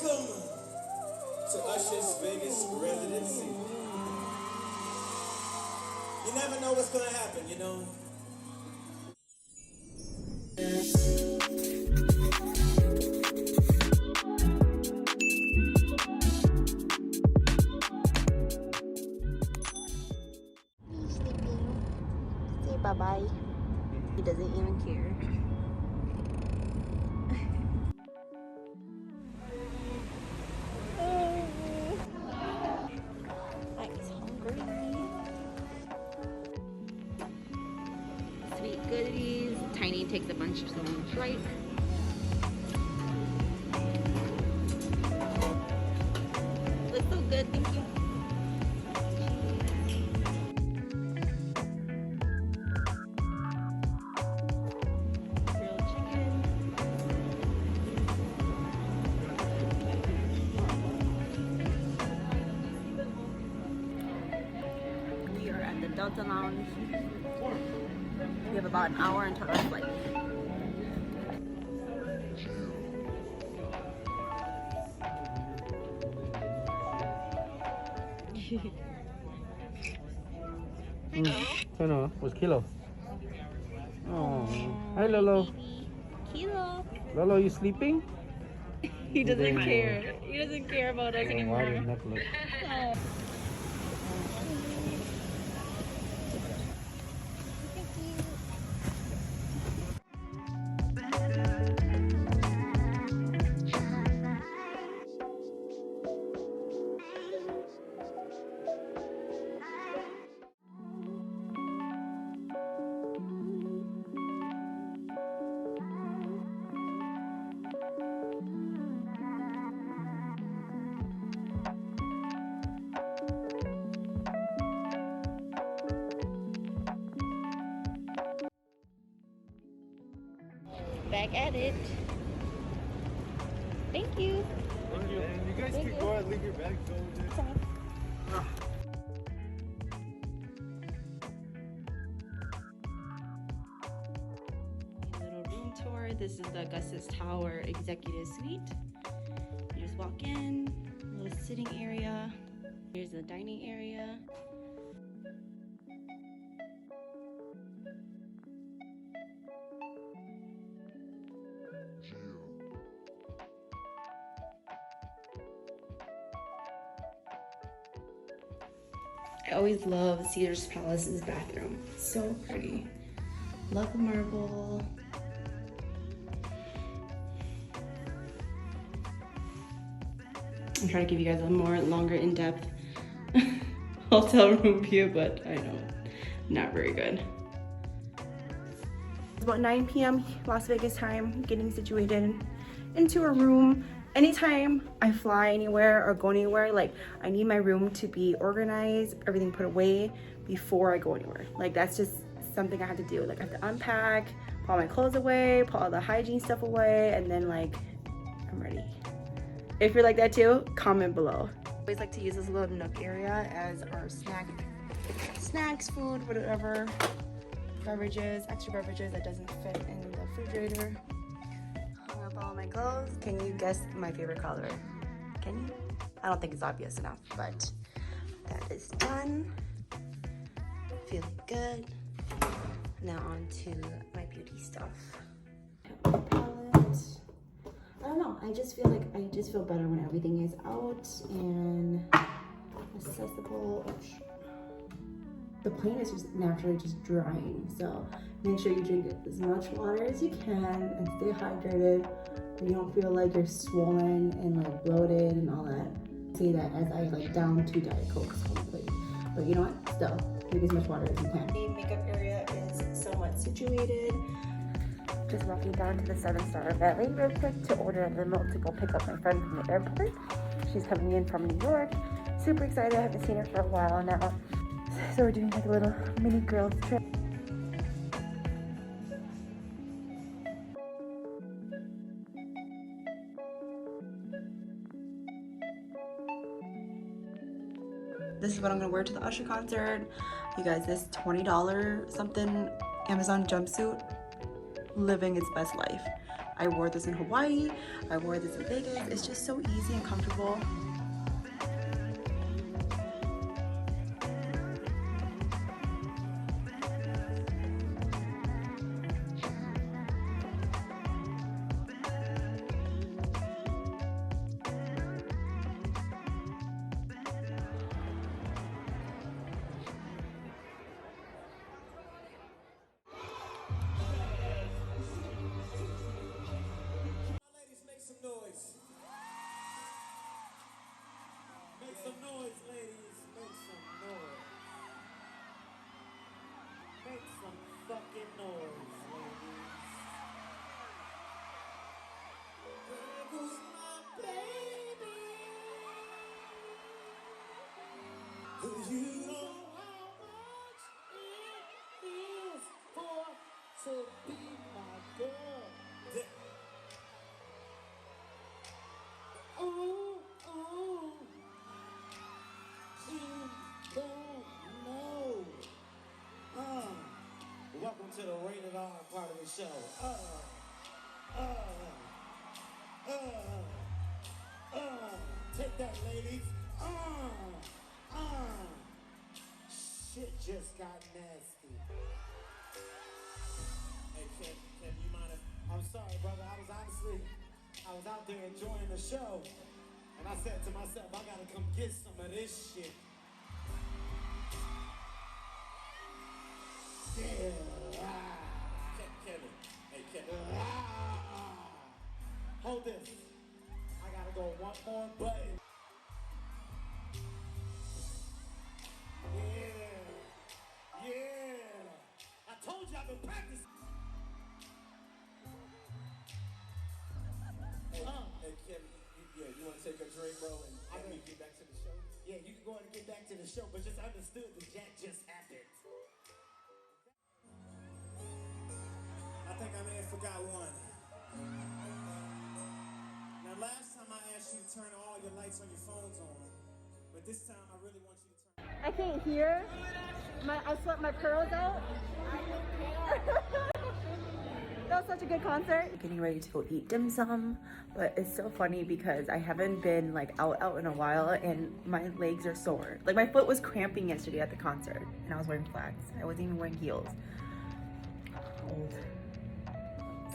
Welcome to Usher's Vegas residency. You never know what's gonna happen, you know? He's sleeping. Say bye-bye. He doesn't even care. He's hungry. Sweet goodies. Tiny takes a bunch of some tripe. Looks so good, thank you. Grilled chicken. We are at the Delta Lounge. We have about an hour until our flight. Ano? Was Kilo? Oh. Hi, Lolo. Kilo. Lolo, you sleeping? He doesn't care. He doesn't care about us Why anymore. does that look? Back at it. Thank you. Thank you. You guys Thank can you. go and leave your bags over there. Little room tour. This is the Augustus Tower Executive Suite. You just walk in, little sitting area. Here's the dining area. I always love Caesar's Palace's bathroom. So pretty. Love the marble. I'm trying to give you guys a more longer in-depth hotel room view, but I know, not very good. It's about 9 p.m. Las Vegas time, getting situated into a room. Anytime I fly anywhere or go anywhere, like I need my room to be organized, everything put away before I go anywhere. Like that's just something I have to do. Like I have to unpack, put all my clothes away, put all the hygiene stuff away, and then like I'm ready. If you're like that too, comment below. I always like to use this little nook area as our snacks, food, whatever, beverages, extra beverages that doesn't fit in the refrigerator. Hung up all my clothes. Can you guess my favorite color? Can you? I don't think it's obvious enough, but that is done. Feeling good. Now on to my beauty stuff. Palette. I don't know. I just feel better when everything is out and accessible. The plane is just naturally just drying, so make sure you drink as much water as you can and stay hydrated. You don't feel like you're swollen and like bloated and all that. I say that as I like down 2 Diet Cokes hopefully. But you know what? Still, drink as much water as you can. The makeup area is somewhat situated. Just walking down to the 7-star valet real quick to order a limo to go pick up my friend from the airport. She's coming in from New York. Super excited. I haven't seen her for a while now. So we're doing like a little mini girls trip. This is what I'm gonna wear to the Usher concert. You guys, this $20 something Amazon jumpsuit living its best life. I wore this in Hawaii, I wore this in Vegas. It's just so easy and comfortable. Ladies, make some noise. Make some noise, ladies. Make some noise. Make some fucking noise, ladies. There goes my baby. You know how much it feels to be my girl. Oh, you don't know. Welcome to the rated R part of the show. Take that, ladies. Shit just got nasty. Hey, Ken, you mind if... I'm sorry, brother. I was out there enjoying the show, and I said to myself, I gotta come get some of this shit. Yeah. Kevin. Hey, Kevin. Hold this. I gotta go one more button. Yeah. I told you I've been practicing. Hey, Kevin, you want to take a drink, bro, and we get back to the show? Yeah, you can go ahead and get back to the show, but just understood the jack just happened. I think I may have forgot one. Now, last time I asked you to turn all your lights on your phones on, but this time I really want you to turn... I can't hear. I swept my curls out. That was such a good concert. Getting ready to go eat dim sum, but it's so funny because I haven't been like out in a while and my legs are sore. Like my foot was cramping yesterday at the concert and I was wearing flats. I wasn't even wearing heels. Cold.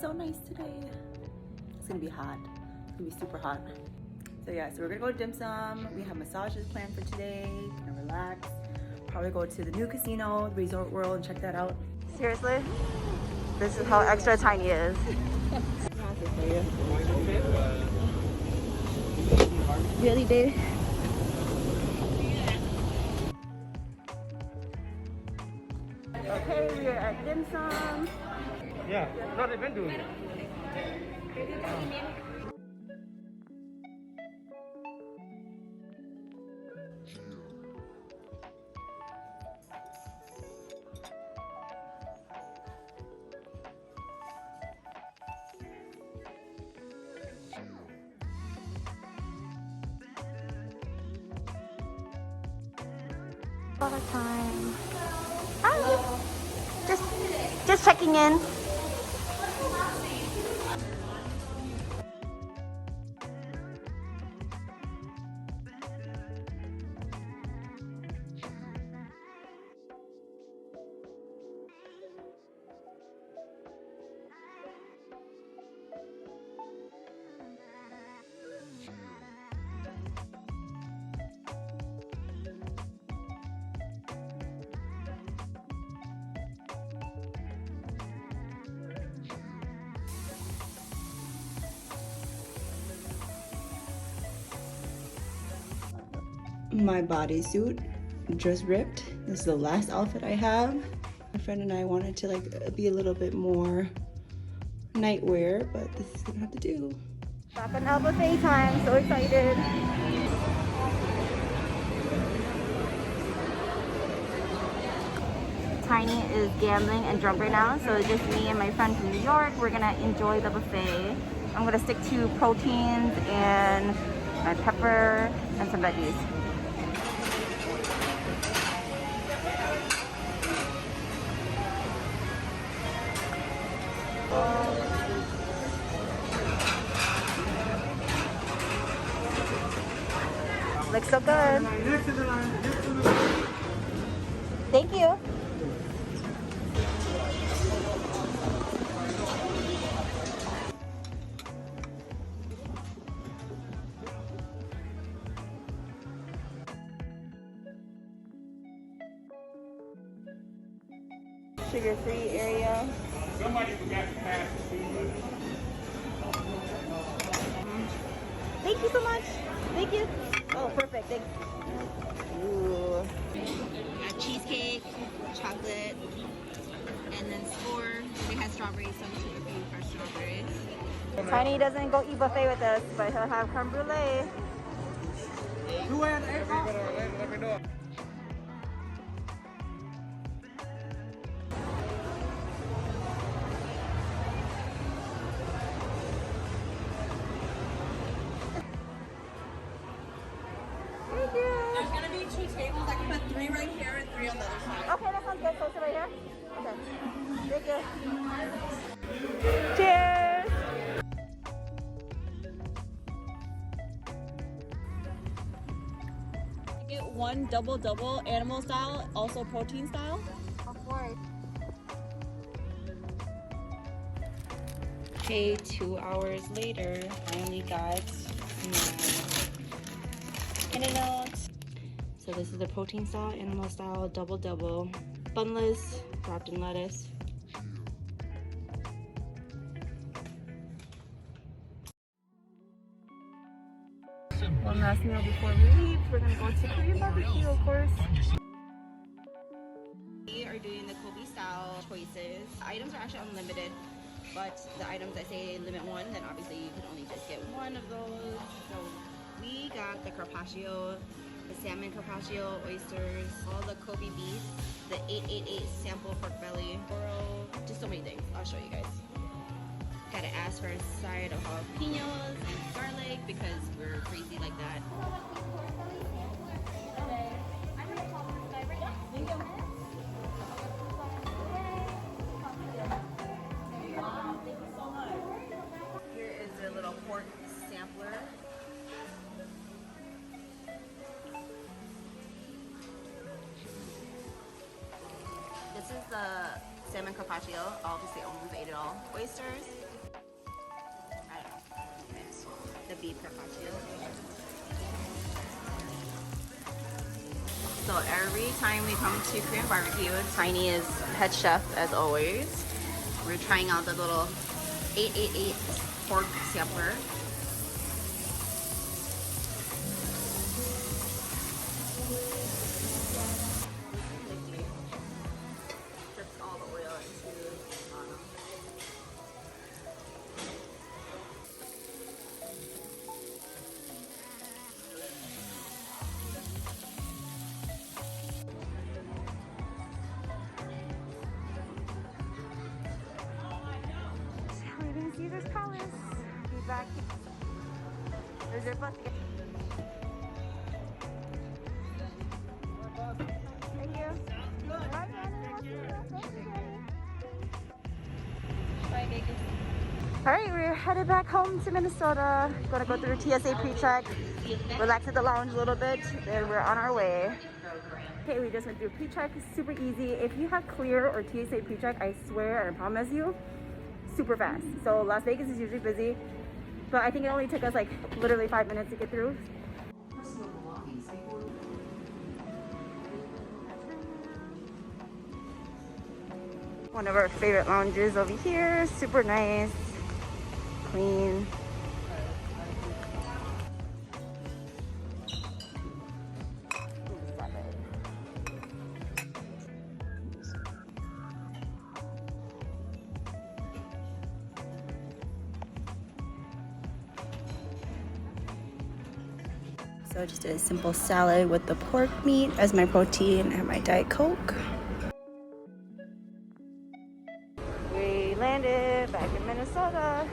So nice today. It's gonna be hot. It's gonna be super hot. So yeah, so we're gonna go to dim sum. We have massages planned for today. Gonna relax. Probably go to the new casino, Resort World, and check that out. Seriously? This is how extra tiny it is. Really, babe? Okay, we are at dim sum. Yeah, no, they've been doing it. All the time. Hi. Just checking in. My bodysuit just ripped. This is the last outfit I have. My friend and I wanted to like be a little bit more nightwear, but this is gonna have to do. Back on El Buffet time, so excited. Tiny is gambling and drunk right now, so it's just me and my friend from New York. We're gonna enjoy the buffet. I'm gonna stick to proteins and my pepper and some veggies. Looks so good. Next in the line, next in the line. Thank you. Sugar-free area. Somebody forgot to pass the food. Thank you so much. Thank you. Oh, perfect. Thanks. Ooh. Got cheesecake, chocolate, and then s'more. We had strawberries, so I'm taking a few fresh strawberries. Tiny doesn't go eat buffet with us, but he'll have creme brulee. Who had egg? Let me know. Thank you. There's gonna be 2 tables. I can put 3 right here and 3 on the other side. Okay, that sounds good. So sit right here. Okay. Thank you. Cheers. Get 1 double animal style, also protein style. Of course. Okay, 2 hours later, finally got my note. So this is the protein style, animal style, double, bunless, wrapped in lettuce. One last meal before we leave. We're gonna go to Korean barbecue, of course. We are doing the Kobe style choices. Items are actually unlimited, but the items I say limit 1, then obviously you can only just get 1 of those. So we got the carpaccio, the salmon carpaccio, oysters, all the Kobe beef, the 888 sample pork belly, oro, just so many things. I'll show you guys. Gotta ask for a side of jalapenos and garlic because we're crazy like that. Here is the little pork sampler. This is the salmon carpaccio. Obviously, almost ate it all. Oysters. I don't know. The beef carpaccio. So every time we come to Korean barbecue, Tiny is head chef as always. We're trying out the little 888 pork sampler. Drips all the oil into the bottom. Leaving Caesar's Palace. Be back. There's your bus again. Thank you. Bye, Danny. Thank you, Danny. Bye, Vegas. All right, we're headed back home to Minnesota. Gonna go through TSA pre-check, relax at the lounge a little bit, then we're on our way. Okay, we just went through pre-check, super easy. If you have clear or TSA pre-check, I swear, I promise you, super fast. So Las Vegas is usually busy, but I think it only took us like literally 5 minutes to get through. One of our favorite lounges over here, super nice, clean. So I just did a simple salad with the pork meat as my protein and my Diet Coke. We landed back in Minnesota.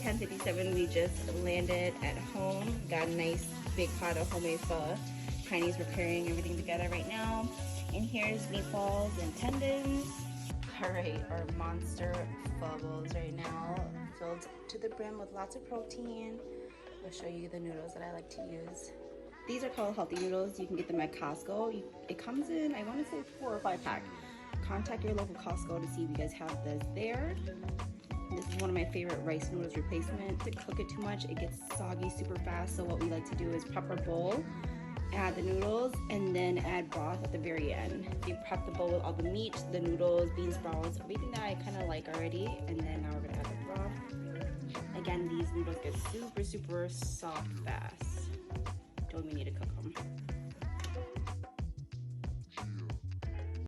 10:57. We just landed at home. Got a nice big pot of homemade pho. Tiny's preparing everything together right now. And here's meatballs and tendons. All right, our monster pho bowls right now, filled to the brim with lots of protein. I'll show you the noodles that I like to use. These are called healthy noodles. You can get them at Costco. It comes in, I want to say 4 or 5 pack. Contact your local Costco to see if you guys have this there. This is one of my favorite rice noodles replacement. To cook it too much, it gets soggy super fast. So what we like to do is prep our bowl, add the noodles, and then add broth at the very end. You prep the bowl with all the meat, the noodles, bean sprouts, everything that I kind of like already, and then now we're gonna add the broth. Again, these noodles get super, super soft fast. Don't even need to cook them.